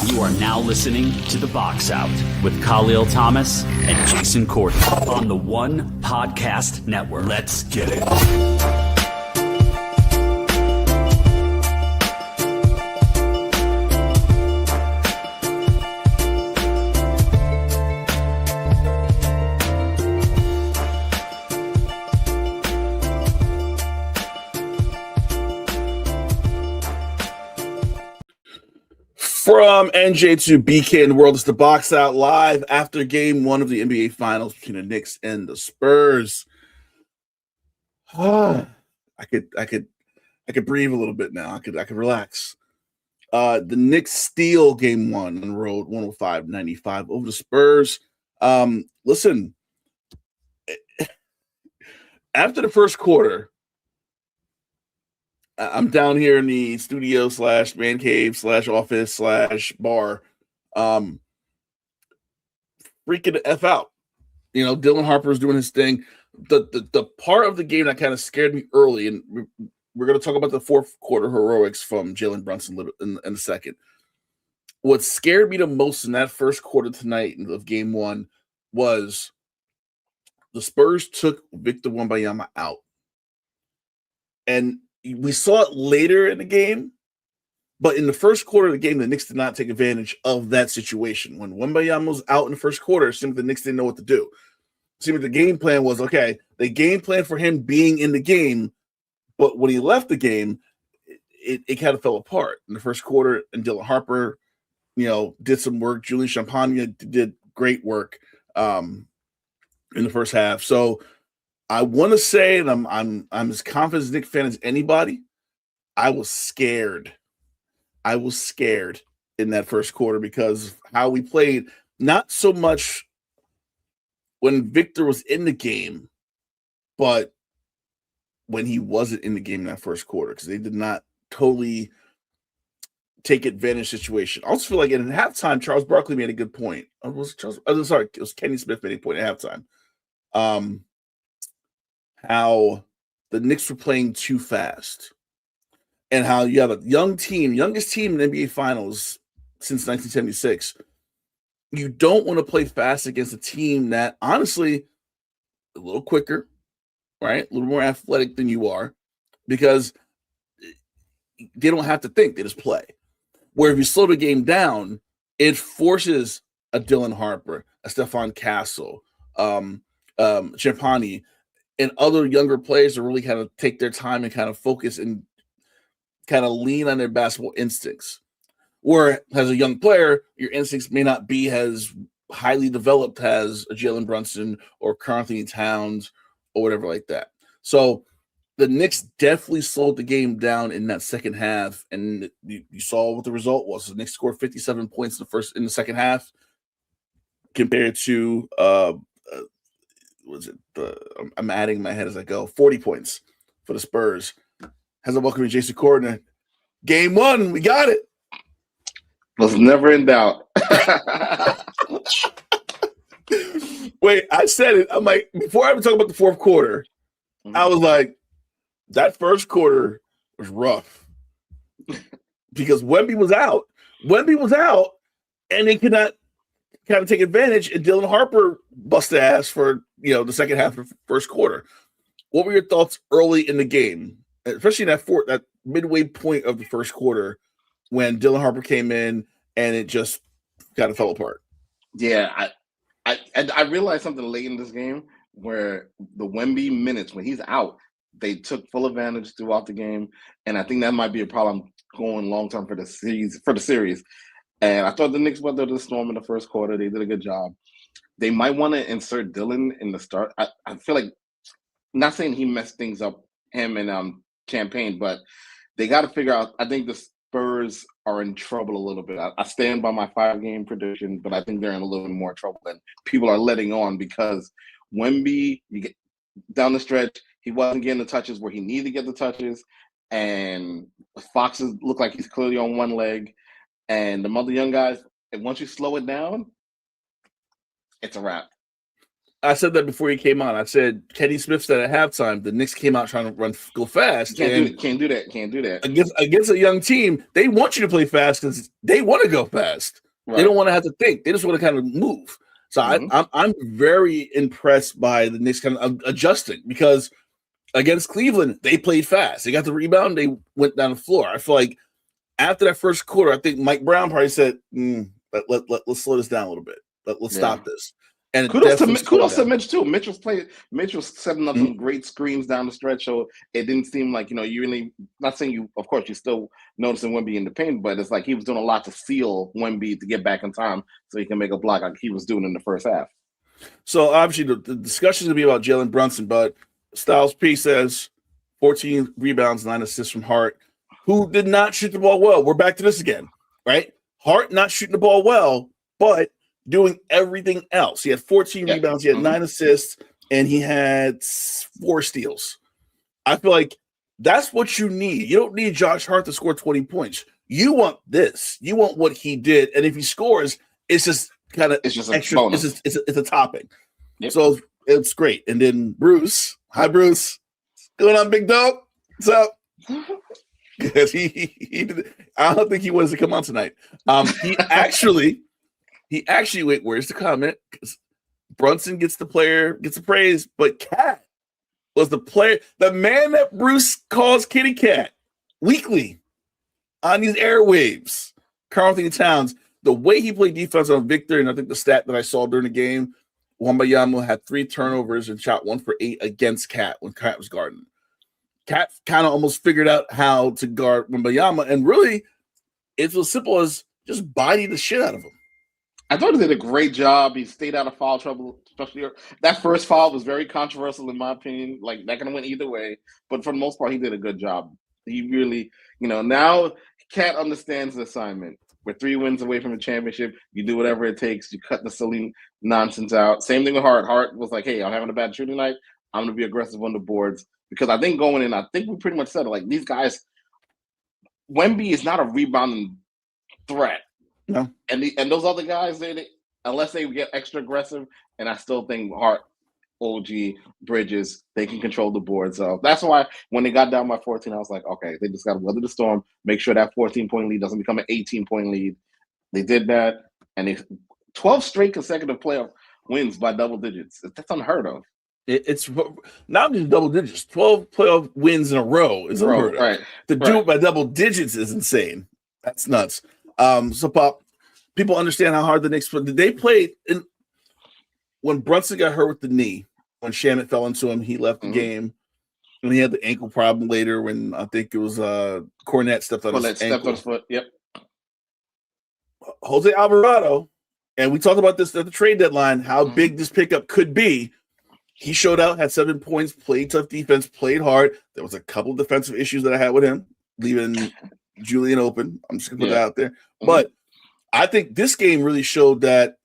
You are now listening to The Box Out with Kahlil Thomas and Jason Courtney on the One Podcast Network. Let's get it. From NJ to BK in the world, it's The Box Out live after Game 1 of the NBA Finals between the Knicks and the Spurs. I could breathe a little bit now. I could relax. The Knicks steal Game 1 on the road, 105-95 over the Spurs. Listen, after the first quarter, I'm down here in the studio / man cave / office / bar, freaking the F out. You know, Dylan Harper's doing his thing. The part of the game that kind of scared me early, and we're going to talk about the fourth quarter heroics from Jalen Brunson in a second. What scared me the most in that first quarter tonight of Game 1 was the Spurs took Victor Wembanyama out. And we saw it later in the game, but in the first quarter of the game, the Knicks did not take advantage of that situation. When Wembanyama was out in the first quarter, it seemed like the Knicks didn't know what to do. It seemed like the game plan was, okay, the game plan for him being in the game, but when he left the game, it kind of fell apart in the first quarter, and Dylan Harper, did some work. Julian Champagnie did great work in the first half. So I want to say, and I'm as confident as a Knicks fan as anybody, I was scared. I was scared in that first quarter because of how we played. Not so much when Victor was in the game, but when he wasn't in the game in that first quarter, because they did not totally take advantage of the situation. I also feel like in halftime, Charles Barkley made a good point. It was Kenny Smith made a point at halftime. How the Knicks were playing too fast, and how you have a youngest team in the NBA Finals since 1976. You don't want to play fast against a team that, honestly, a little quicker, right? A little more athletic than you are, because they don't have to think; they just play. Where if you slow the game down, it forces a Dylan Harper, a Stephon Castle, Champagnie, and other younger players to really kind of take their time and kind of focus and kind of lean on their basketball instincts. Where as a young player, your instincts may not be as highly developed as a Jalen Brunson or Karl Anthony Towns or whatever like that. So the Knicks definitely slowed the game down in that second half, and you saw what the result was. The Knicks scored 57 points in the second half compared to I'm adding my head as I go. 40 points for the Spurs. How's it welcome to Jason Courtney? Game 1, we got it. Was never in doubt. Wait, I said it. I'm like, before I even talk about the fourth quarter, I was like, that first quarter was rough because Wemby was out. And they could not kind of take advantage, and Dylan Harper busted ass for the second half of the first quarter. What were your thoughts early in the game, especially in that midway point of the first quarter when Dylan Harper came in and it just kind of fell apart? Yeah, I realized something late in this game where the Wemby minutes, when he's out, they took full advantage throughout the game, and I think that might be a problem going long term for the series. And I thought the Knicks weathered the storm in the first quarter. They did a good job. They might want to insert Dylan in the start. I feel like, not saying he messed things up, him and Champagne, but they got to figure out. I think the Spurs are in trouble a little bit. I stand by my 5-game prediction, but I think they're in a little bit more trouble than people are letting on, because Wemby, you get down the stretch, he wasn't getting the touches where he needed to get the touches, and Fox look like he's clearly on one leg. And the other young guys, and once you slow it down, it's a wrap. I said that before he came on. I said Kenny Smith said at halftime the Knicks came out trying to go fast. Can't do that. Against a young team, they want you to play fast because they want to go fast. Right. They don't want to have to think. They just want to kind of move. So I'm very impressed by the Knicks kind of adjusting because against Cleveland, they played fast. They got the rebound. They went down the floor. I feel like after that first quarter, I think Mike Brown probably said, let's slow this down a little bit. Let's stop this. And kudos to Mitch too. Mitch was setting up some great screens down the stretch, so it didn't seem like you really. Not saying you, of course, you're still noticing Wemby in the paint, but it's like he was doing a lot to seal Wemby to get back in time so he can make a block like he was doing in the first half. So obviously the discussion is gonna be about Jalen Brunson, but Styles P says 14 rebounds, 9 assists from Hart, who did not shoot the ball well. We're back to this again, right? Hart not shooting the ball well, but doing everything else. He had 14 rebounds, he had 9 assists, and he had 4 steals. I feel like that's what you need. You don't need Josh Hart to score 20 points. You want this. You want what he did. And if he scores, it's just kind of extra. It's a topping. Yep. So it's great. And then Bruce. Hi, Bruce. What's going on, big dog? What's up? Because he I don't think he wants to come on tonight. He actually wait, where's the comment? Because Brunson gets the praise, but Cat was the man that Bruce calls Kitty Cat weekly on these airwaves. Karl-Anthony Towns, the way he played defense on Victor, and I think the stat that I saw during the game, Wembanyama had 3 turnovers and shot 1 for 8 against Cat when Cat was guarding. Cat kind of almost figured out how to guard Wembanyama, and really, it's as simple as just body the shit out of him. I thought he did a great job. He stayed out of foul trouble, especially that first foul was very controversial in my opinion. Like that could have went either way, but for the most part, he did a good job. He really, now Cat understands the assignment. We're 3 wins away from the championship. You do whatever it takes. You cut the silly nonsense out. Same thing with Hart. Hart was like, hey, I'm having a bad shooting night. I'm going to be aggressive on the boards. Because I think going in, I think we pretty much said it. Like, these guys, Wemby is not a rebounding threat. No. And those other guys, unless they get extra aggressive, and I still think Hart, OG, Bridges, they can control the board. So that's why when they got down by 14, I was like, okay, they just got to weather the storm, make sure that 14-point lead doesn't become an 18-point lead. They did that, and they 12 straight consecutive playoff wins by double digits. That's unheard of. It's not just double digits. 12 playoff wins in a row is unheard of. Right. To do it by double digits is insane. That's nuts. So, Pop, people understand how hard the Knicks played. They played when Brunson got hurt with the knee, when Shannon fell into him, he left the game. And he had the ankle problem later when I think it was Cornette stepped on his ankle. His foot. Yep. Jose Alvarado, and we talked about this at the trade deadline, how big this pickup could be. He showed out, had 7 points, played tough defense, played hard. There was a couple of defensive issues that I had with him, leaving Julian open. I'm just going to put that out there. But I think this game really showed that,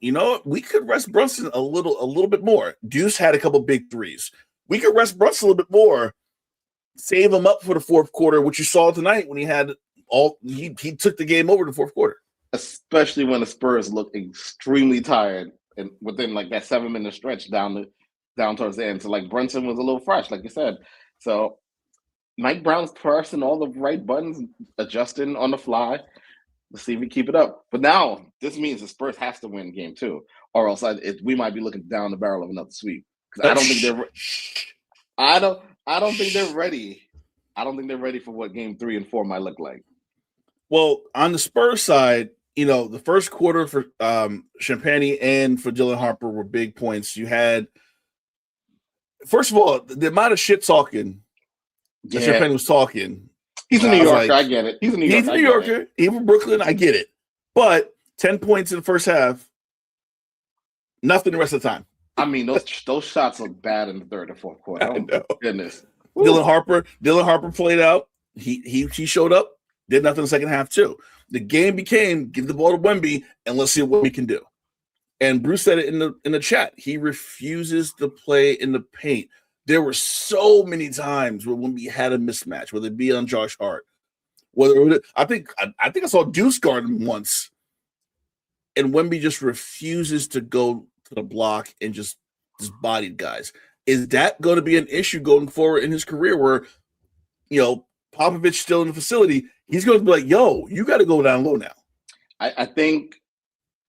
we could rest Brunson a little bit more. Deuce had a couple big threes. We could rest Brunson a little bit more, save him up for the fourth quarter, which you saw tonight when he had he took the game over the fourth quarter. Especially when the Spurs looked extremely tired and within like that 7-minute stretch down towards the end. So like Brunson was a little fresh, like you said. So Mike Brown's pressing all the right buttons, adjusting on the fly. Let's see if we keep it up. But now this means the Spurs has to win game 2, or else we might be looking down the barrel of another sweep. Because I don't think they're. I don't think they're ready. I don't think they're ready for what game 3 and 4 might look like. Well, on the Spurs side, the first quarter for Champagnie and for Dylan Harper were big points. You had, first of all, the amount of shit talking that Champagnie was talking. He's a New Yorker. I get it. He's a New Yorker. He's from Brooklyn. I get it. But 10 points in the first half, nothing the rest of the time. I mean, those shots look bad in the third and fourth quarter. Oh, my goodness. Dylan Harper played out. He showed up, did nothing in the second half too. The game became give the ball to Wemby and let's see what we can do. And Bruce said it in the chat. He refuses to play in the paint. There were so many times where Wemby had a mismatch, whether it be on Josh Hart, I think I saw Deuce guard him once, and Wemby just refuses to go to the block and just bodied guys. Is that going to be an issue going forward in his career where, Popovich still in the facility? He's going to be like, yo, you got to go down low now. I think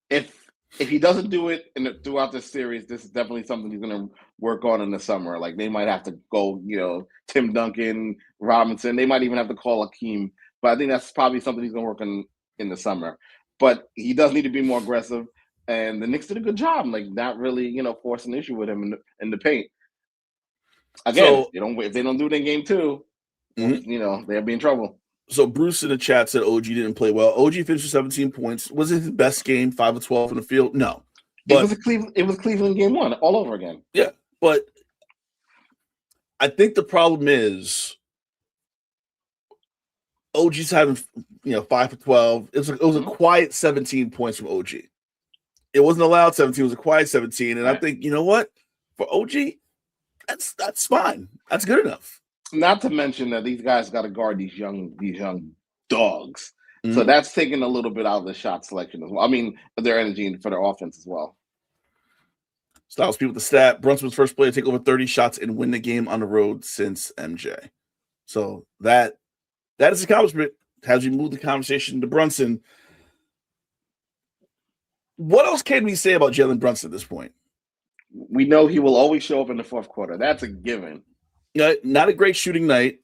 if he doesn't do it throughout the series, this is definitely something he's going to work on in the summer. Like they might have to go, Tim Duncan, Robinson. They might even have to call Akeem. But I think that's probably something he's going to work on in the summer. But he does need to be more aggressive. And the Knicks did a good job, like not really, forcing an issue with him in the paint. Again, if they don't do it in game 2, they'll be in trouble. So Bruce in the chat said OG didn't play well. OG finished with 17 points. Was it his best game, 5 of 12 in the field? No. But it was Cleveland game 1 all over again. Yeah, but I think the problem is OG's having 5 for 12. It was a quiet 17 points from OG. It wasn't allowed 17. It was a quiet 17. And right. I think, you know what? For OG, that's fine. That's good enough. Not to mention that these guys got to guard these young dogs. Mm-hmm. So that's taking a little bit out of the shot selection as well. I mean, their energy for their offense as well. Styles people with the stat. Brunson's first player to take over 30 shots and win the game on the road since MJ. So that is an accomplishment. As we move the conversation to Brunson, what else can we say about Jalen Brunson at this point? We know he will always show up in the fourth quarter. That's a given. Not a great shooting night.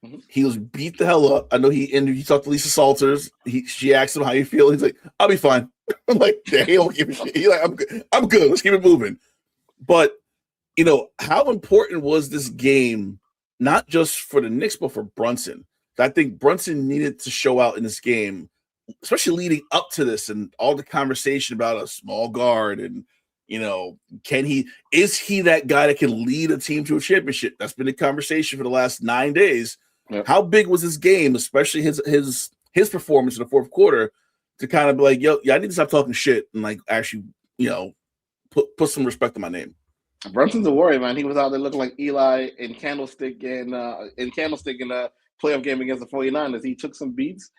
Mm-hmm. He was beat the hell up. I know he talked to Lisa Salters. She asked him how you feel. He's like, I'll be fine. I'm like, yeah, he don't give a shit. He's like, I'm good. Let's keep it moving. But how important was this game, not just for the Knicks, but for Brunson? I think Brunson needed to show out in this game, especially leading up to this and all the conversation about a small guard and is he that guy that can lead a team to a championship? That's been the conversation for the last 9 days. Yep. How big was this game, especially his performance in the fourth quarter, to kind of be like, yo, yeah, I need to stop talking shit and like actually, put some respect on my name. Brunson's a warrior, man. He was out there looking like Eli in Candlestick in the playoff game against the 49ers. He took some beats,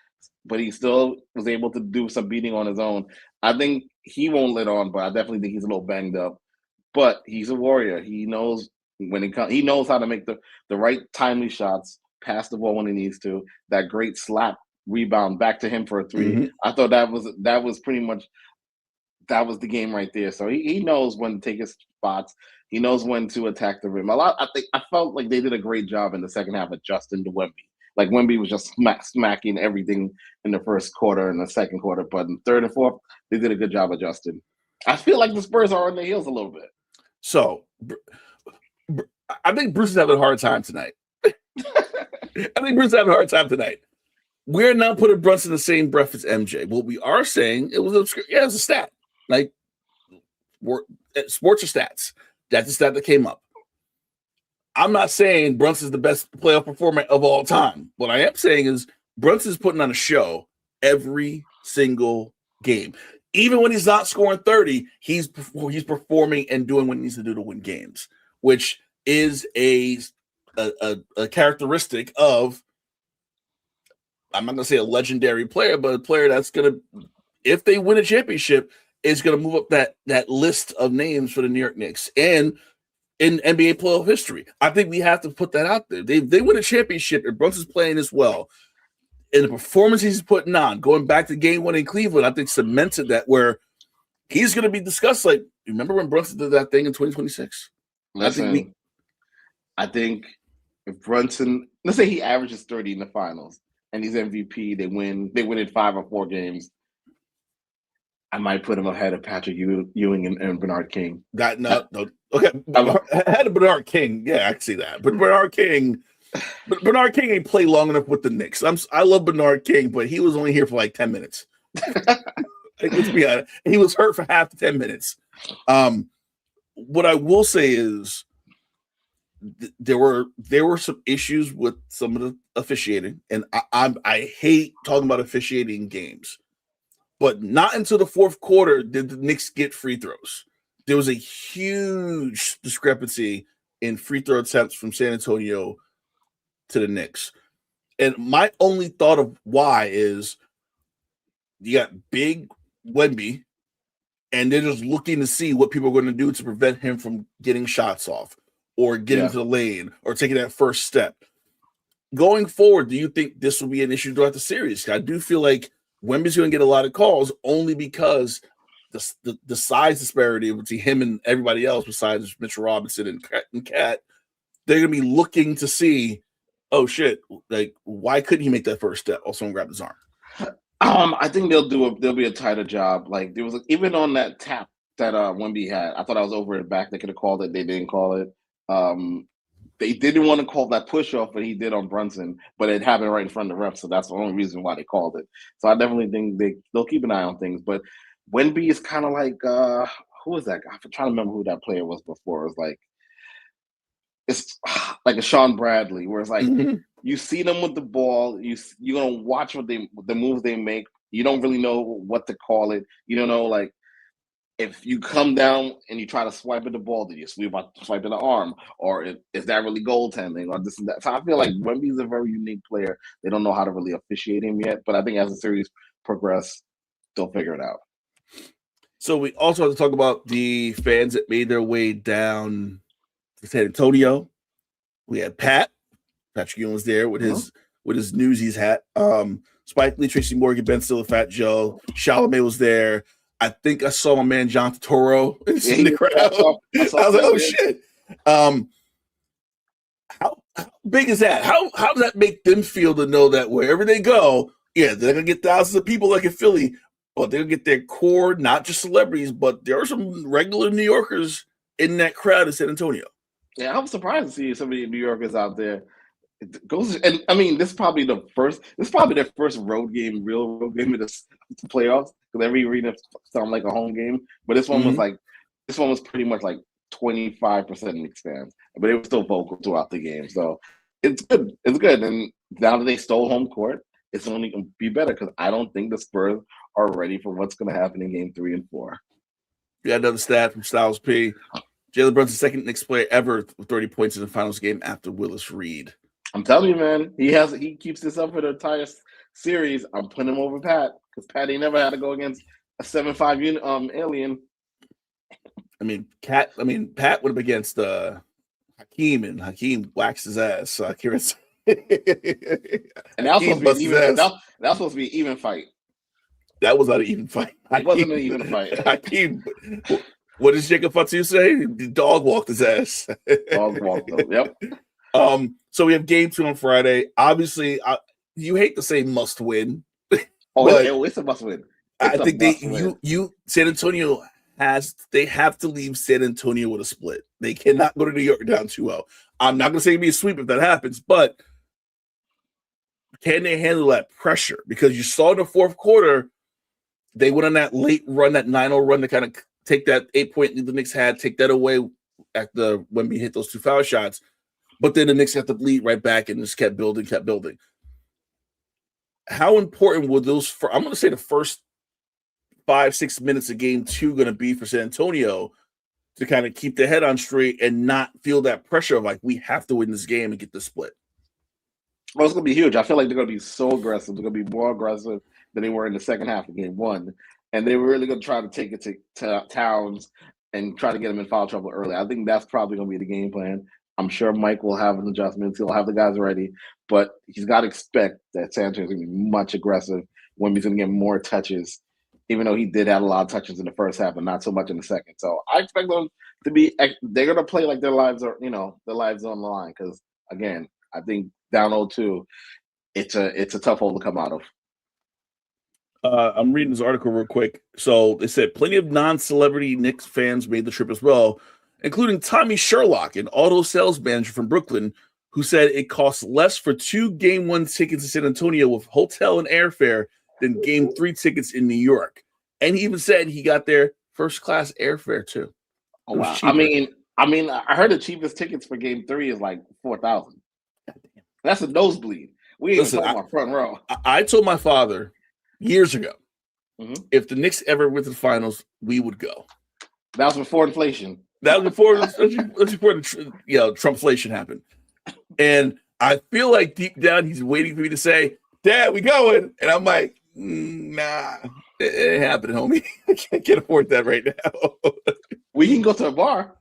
but he still was able to do some beating on his own. I think he won't let on, but I definitely think he's a little banged up. But he's a warrior. He knows he knows how to make the right timely shots, pass the ball when he needs to. That great slap rebound back to him for a 3. Mm-hmm. I thought that was pretty much the game right there. So he knows when to take his spots. He knows when to attack the rim. I felt like they did a great job in the second half adjusting to Wemby. Like Wemby was just smacking everything in the first quarter and the second quarter, but in third and fourth, they did a good job adjusting. I feel like the Spurs are on their heels a little bit. So, I think Bruce is having a hard time tonight. We're not putting Brunson in the same breath as MJ. What we are saying, it's a stat. Like, sports are stats. That's the stat that came up. I'm not saying Brunson's the best playoff performer of all time. What I am saying is Brunson's putting on a show every single game. Even when he's not scoring 30, he's performing and doing what he needs to do to win games, which is a characteristic of, I'm not going to say a legendary player, but a player that's going to, if they win a championship, is going to move up that list of names for the New York Knicks. And in NBA playoff history, I think we have to put that out there. They win a championship, and Brunson's playing as well. And the performance he's putting on, going back to game 1 in Cleveland, I think cemented that where he's going to be discussed. Like, remember when Brunson did that thing in 2026? Listen, I think if Brunson, let's say he averages 30 in the finals and he's MVP, they win in 5 or 4 games. I might put him ahead of Patrick Ewing and Bernard King. No. Okay, ahead of Bernard King. Yeah, I can see that. But Bernard King ain't played long enough with the Knicks. I love Bernard King, but he was only here for like 10 minutes. Let's be honest. He was hurt for half the 10 minutes. What I will say is there were some issues with some of the officiating, and I hate talking about officiating games. But not until the fourth quarter did the Knicks get free throws. There was a huge discrepancy in free throw attempts from San Antonio to the Knicks. And my only thought of why is you got big Wemby and they're just looking to see what people are going to do to prevent him from getting shots off or getting to the lane or taking that first step. Going forward, do you think this will be an issue throughout the series? I do feel like Wemby's going to get a lot of calls only because the size disparity between him and everybody else besides Mitchell Robinson and Cat, they're going to be looking to see, oh shit, like why couldn't he make that first step? Also, grab his arm. I think there'll be a tighter job. Like there was even on that tap that Wemby had, I thought I was over it back. They could have called it. They didn't call it. They didn't want to call that push off, but he did on Brunson. But it happened right in front of the ref, so that's the only reason why they called it. So I definitely think they'll keep an eye on things. But Wemby is kind of like who was that guy? I'm trying to remember who that player was before. It was it's like a Sean Bradley, where it's like you see them with the ball, you're gonna watch the moves they make. You don't really know what to call it. You don't know like. If you come down and you try to swipe at the ball, did you swipe at the arm? Or is that really goaltending or this and that? So I feel like Wemby's a very unique player. They don't know how to really officiate him yet. But I think as the series progresses, they'll figure it out. So we also have to talk about the fans that made their way down to San Antonio. We had Patrick Ewing was there with his Newsies hat. Spike Lee, Tracy Morgan, Ben Stiller, Fat Joe. Chalamet was there. I think I saw my man John Turturro in the crowd. I was like, "Oh shit!" How big is that? How does that make them feel to know that wherever they go, they're gonna get thousands of people like in Philly, but they'll get their core, not just celebrities, but there are some regular New Yorkers in that crowd in San Antonio. Yeah, I'm surprised to see so many New Yorkers out there. And I mean, this is probably their first real road game in the playoffs because every arena sounds like a home game. But this one was pretty much like 25% Knicks fans, but they were still vocal throughout the game. So it's good. It's good. And now that they stole home court, it's only going to be better because I don't think the Spurs are ready for what's going to happen in Game 3 and 4. We got another stat from Styles P. Jalen Brunson's second Knicks player ever with 30 points in the finals game after Willis Reed. I'm telling you, man, he keeps this up for the entire series. I'm putting him over Pat because Pat ain't never had to go against a 7'5" alien. Pat went up against Hakeem, and Hakeem waxed his ass. So I can't. And that was supposed to be an even fight. That was not an even fight. It wasn't an even fight. Hakeem. What does Jacob Fatu say? The dog walked his ass. Dog walked him. Yep. So we have Game 2 on Friday. Obviously, you hate to say must win. It's a must win. I think San Antonio they have to leave San Antonio with a split. They cannot go to New York down 2-0. I'm not going to say it'll be a sweep if that happens, but can they handle that pressure? Because you saw in the fourth quarter, they went on that late run, that 9-0 run to kind of take that 8-point lead the Knicks had, take that away after Wemby hit those 2 foul shots. But then the Knicks got the lead right back and just kept building. How important were those? I'm going to say the first 5-6 minutes of Game 2 going to be for San Antonio to kind of keep their head on straight and not feel that pressure of like, we have to win this game and get the split? Well, it's going to be huge. I feel like they're going to be so aggressive. They're going to be more aggressive than they were in the second half of Game 1. And they were really going to try to take it to Towns and try to get him in foul trouble early. I think that's probably going to be the game plan. I'm sure Mike will have an adjustment. He'll have the guys ready. But he's got to expect that San Antonio is going to be much aggressive when he's going to get more touches, even though he did have a lot of touches in the first half, but not so much in the second. So I expect them to be – they're going to play like their lives are, their lives are on the line because, again, I think down 0-2, it's a tough hole to come out of. I'm reading this article real quick. So they said plenty of non-celebrity Knicks fans made the trip as well, including Tommy Sherlock, an auto sales manager from Brooklyn, who said it costs less for 2 Game 1 tickets in San Antonio with hotel and airfare than Game 3 tickets in New York. And he even said he got their first-class airfare, too. Oh, wow. I mean, I heard the cheapest tickets for Game 3 is like $4,000. That's a nosebleed. We ain't talking about front row. I told my father years ago, if the Knicks ever went to the finals, we would go. That was before inflation. That was before Trumpflation happened. And I feel like deep down he's waiting for me to say, Dad, we going. And I'm like, nah. It happened, homie. I can't afford that right now. We can go to a bar.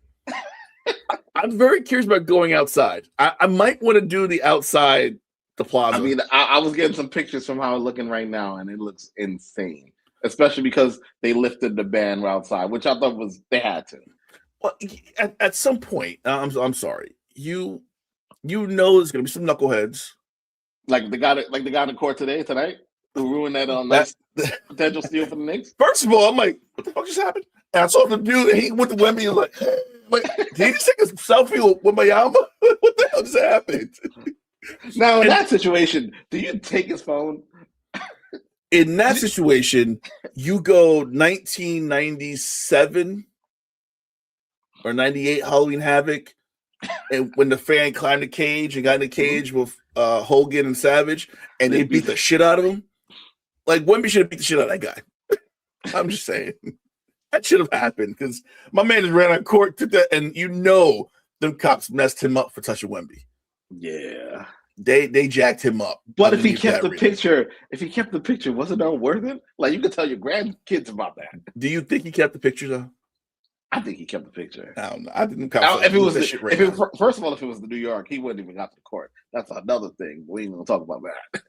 I'm very curious about going outside. I might want to do the outside, the plaza. I mean, I was getting some pictures from how it's looking right now, and it looks insane. Especially because they lifted the ban outside, which I thought they had to. Well, at some point, I'm sorry. You know there's gonna be some knuckleheads. Like the guy in the court tonight, who ruined that nice potential steal for the Knicks. First of all, I'm like, what the fuck just happened? And I saw the dude, he went to Wemby and like, did he just take a selfie with Mayama? What the hell just happened? Now, in that situation, do you take his phone? In that situation, you go 1997 or 98 Halloween Havoc, and when the fan climbed the cage and got in the cage with Hogan and Savage, and they beat the shit out of him. Like, Wemby should have beat the shit out of that guy. I'm just saying. That should have happened because my man just ran on court, took that, and them cops messed him up for touching Wemby. Yeah. They jacked him up. But if he kept the picture, wasn't that worth it? Like, you could tell your grandkids about that. Do you think he kept the picture though? I think he kept the picture. I don't know. I didn't. First of all, if it was the New York, he wouldn't even got to the court. That's another thing. We ain't gonna talk about that.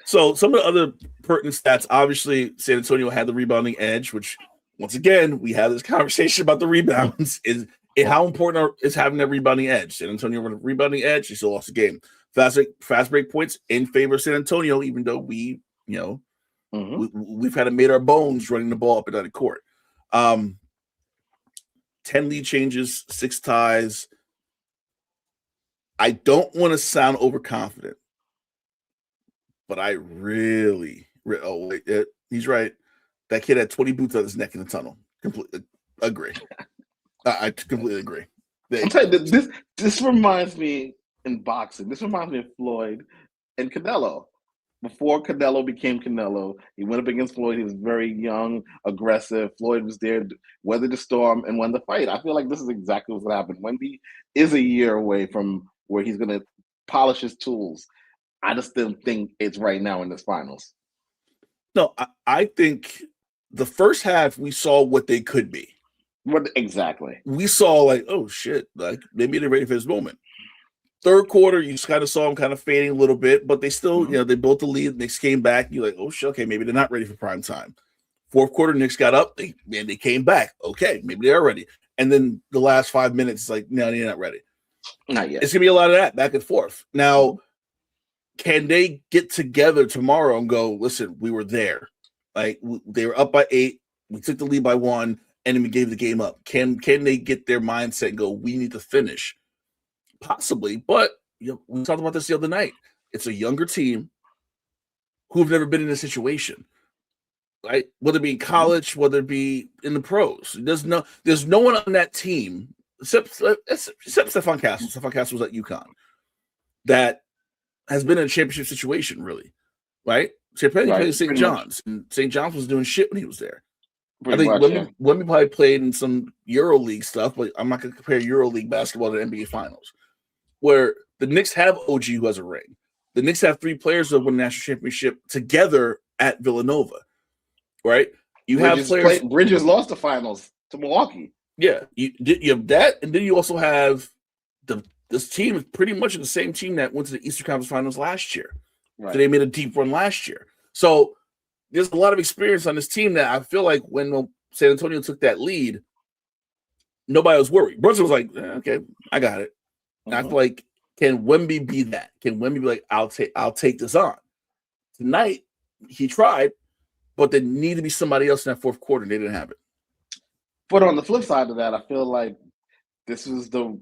So some of the other pertinent stats. Obviously, San Antonio had the rebounding edge, which once again we had this conversation about the rebounds. Is how important is having that rebounding edge? San Antonio with a rebounding edge, they still lost the game. Fast break points in favor of San Antonio, even though we've had to made our bones running the ball up and down the court. 10 lead changes, 6 ties. I don't want to sound overconfident, but I really he's right. That kid had 20 boots on his neck in the tunnel. Completely agree. I completely agree. I'm telling you, this reminds me in boxing. This reminds me of Floyd and Canelo. Before Canelo became Canelo, he went up against Floyd. He was very young, aggressive. Floyd was there, weathered the storm, and won the fight. I feel like this is exactly what's going to happen. Wemby is a year away from where he's going to polish his tools. I just don't think it's right now in this finals. No, I think the first half we saw what they could be. What exactly? We saw like, oh shit, like maybe they're ready for this moment. Third quarter, you just kind of saw them kind of fading a little bit, but they still, they built the lead. Knicks came back. You're like, oh shit, okay, maybe they're not ready for prime time. Fourth quarter, Knicks got up. They came back. Okay, maybe they are ready. And then the last 5 minutes, it's like, no, they're not ready. Not yet. It's gonna be a lot of that back and forth. Now, can they get together tomorrow and go, listen, we were there. Like they were up by 8. We took the lead by 1. And then we gave the game up. Can they get their mindset and go, we need to finish? Possibly, but we talked about this the other night. It's a younger team who've never been in a situation, right? Whether it be in college, whether it be in the pros. There's no one on that team except Stephon Castle. Stephon Castle was at UConn that has been in a championship situation, really, right? Champagne played St. John's, and St. John's was doing shit when he was there. I think Wemby probably played in some EuroLeague stuff, but I'm not going to compare EuroLeague basketball to NBA Finals, where the Knicks have OG who has a ring. The Knicks have 3 players who have won the national championship together at Villanova, right? Bridges lost the finals to Milwaukee. Yeah, you have that, and then you also have this team is pretty much the same team that went to the Eastern Conference Finals last year. Right. So they made a deep run last year. So there's a lot of experience on this team that I feel like when San Antonio took that lead, nobody was worried. Brunson was like, okay, I got it. And I feel like, can Wemby be that? Can Wemby be like, I'll take this on? Tonight, he tried, but there needed to be somebody else in that fourth quarter, and they didn't have it. But on the flip side of that, I feel like this is the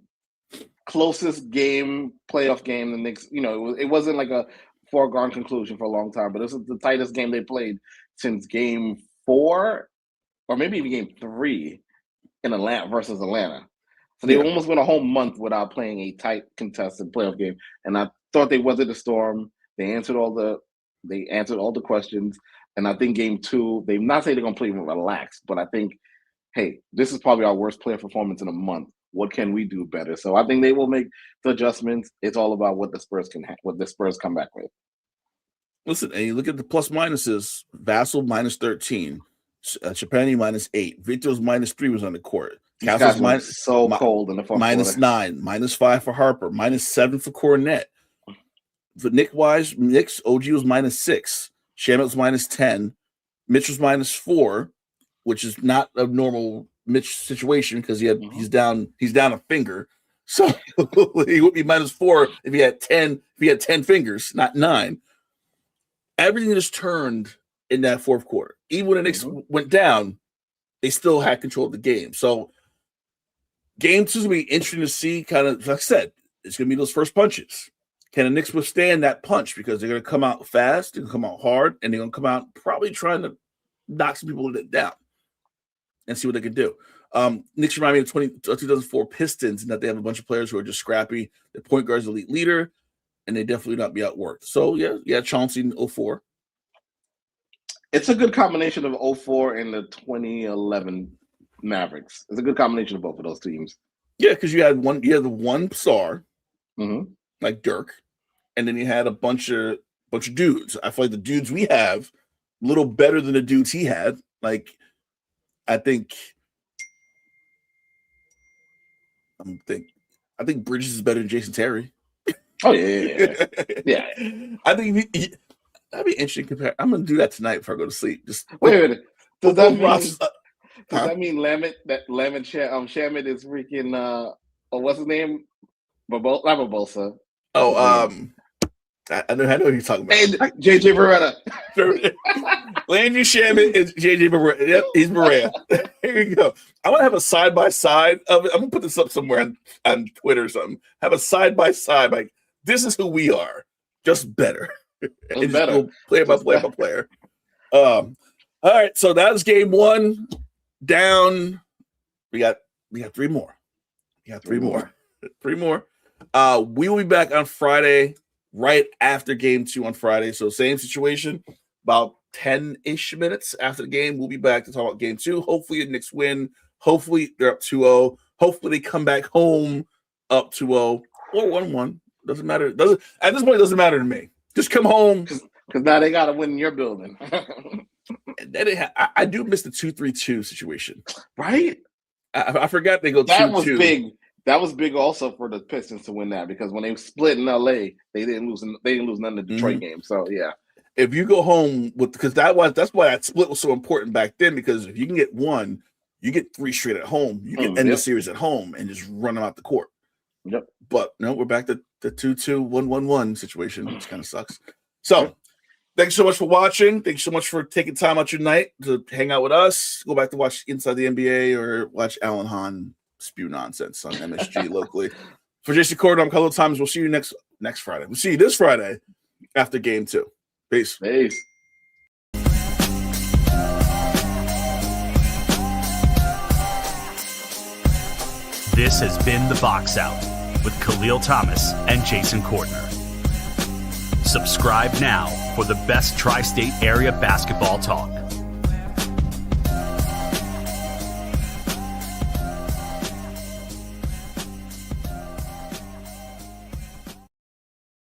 closest playoff game the Knicks, it wasn't like a foregone conclusion for a long time, but this is the tightest game they played since game 4 or maybe even game 3 in Atlanta versus Atlanta. So they almost went a whole month without playing a tight contested playoff game. And I thought they weathered the storm. They answered all the questions. And I think game 2, they not saying they're gonna play relaxed, but I think, hey, this is probably our worst playoff performance in a month. What can we do better? So I think they will make the adjustments. It's all about what the Spurs come back with. Listen, and you look at the plus minuses. Vassell minus 13, Chapani minus 8, Victor's minus 3 was on the court. These guys were so cold in the fourth minus quarter. 9, minus 5 for Harper, minus 7 for Cornette. For Knicks, OG was minus 6, Shamet was minus 10, Mitch was minus 4, which is not a normal Mitch situation because he's down a finger. So he would be minus 4 if he had 10 fingers, not 9. Everything just turned in that fourth quarter. Even when the Knicks went down, they still had control of the game. So game 2 is going to be interesting to see, kind of, like I said, it's going to be those first punches. Can the Knicks withstand that punch? Because they're going to come out fast, they're going to come out hard, and they're going to come out probably trying to knock some people down and see what they can do. Knicks remind me of 2004 Pistons in that they have a bunch of players who are just scrappy. The point guard's elite leader, and they definitely not be outworked. So, yeah, Chauncey in 04. It's a good combination of 04 and the 2011 Mavericks. It's a good combination of both of those teams. Yeah, because you had the one star, like Dirk, and then you had a bunch of dudes. I feel like the dudes we have a little better than the dudes he had. Like, I think Bridges is better than Jason Terry. Oh yeah. I think that'd be interesting. Compare. I'm gonna do that tonight before I go to sleep. Just wait. Does that mean Lamet Shamet is freaking what's his name? Not Barbosa. I know who you're talking about. And JJ Beretta. Landry Shamet is JJ Beretta. Yep, he's Beretta. Here you go. I want to have a side by side of it. I'm gonna put this up somewhere on Twitter or something. Have a side by side. Like, this is who we are, just better. And better. Player by player. All right, so that was game 1. Down. We got 3 more. We got 3 more. 3 more. We will be back on Friday, right after game 2 on Friday. So same situation. About 10-ish minutes after the game, we'll be back to talk about game 2. Hopefully the Knicks win. Hopefully they're up 2-0. Hopefully they come back home up 2-0 or 1-1. Doesn't matter. At this point, it doesn't matter to me. Just come home. Because now they got to win in your building. I do miss the 2-3-2 situation. Right? I forgot they go 2-2. That was big. That was big also for the Pistons to win that, because when they split in LA, they didn't lose none of the Detroit games. So yeah. If you go home that's why that split was so important back then, because if you can get 1, you get 3 straight at home. You can end the series at home and just run them out the court. Yep. But no, we're back to the 2-2, 1-1-1 situation, which kind of sucks. So thanks so much for watching. Thanks so much for taking time out your night to hang out with us. Go back to watch Inside the NBA or watch Alan Hahn spew nonsense on MSG locally. For Jason Kahlil, I'm Kahlil Thomas. We'll see you next Friday. We'll see you this Friday after game 2. Peace. This has been The Box Out with Kahlil Thomas and Jason Kortner. Subscribe now for the best tri-state area basketball talk.